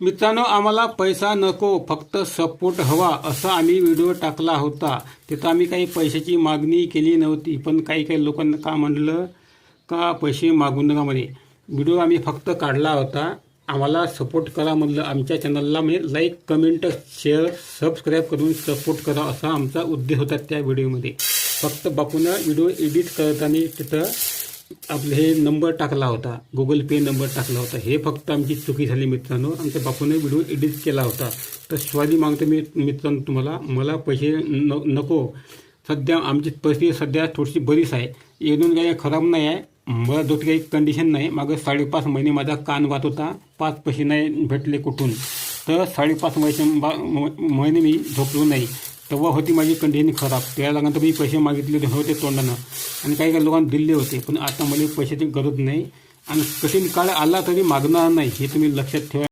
मित्रांनो, आम्हाला पैसा नको, फक्त सपोर्ट हवा असा आम्ही व्हिडिओ टाकला होता. तिथं आम्ही काही पैशाची मागणी केली नव्हती, पण काही काही लोकांना का म्हणलं का पैसे मागू नका म्हणे. व्हिडिओ आम्ही फक्त काढला होता. आम्हाला सपोर्ट करा म्हणलं. आमच्या चॅनलला म्हणजे लाईक, कमेंट, शेअर, सबस्क्राईब करून सपोर्ट करा असा आमचा उद्देश होता त्या व्हिडिओमध्ये. फक्त बापूनं व्हिडिओ एडिट करताना तिथं आपले हे नंबर टाकला होता, गुगल पे नंबर टाकला होता. हे फक्त आमची चुकी झाली मित्रांनो. आमच्या बापूने व्हिडिओ एडिट केला होता. तर स्वारी मागतो मी मित्रांनो तुम्हाला, मला पैसे नको. सध्या आमची परिस्थिती सध्या थोडीशी बरीच आहे. एकदम काही खराब नाही आहे. मला दोन काही कंडिशन नाही. मागं 5.5 महिने माझा कान वाहत होता. 5 पैसे नाही भेटले कुठून. तर 5.5 महिने मी झोपलो नाही. तेव्हा होती माझी कंडिशन खराब. त्यानंतर मी पैसे मागितले होते तोंडानं आणि काही काही लोकांना दिले होते. पण आता मला पैशाची गरज नाही आणि कठीण काळ आला तरी मागणार नाही, हे तुम्ही लक्षात ठेवा.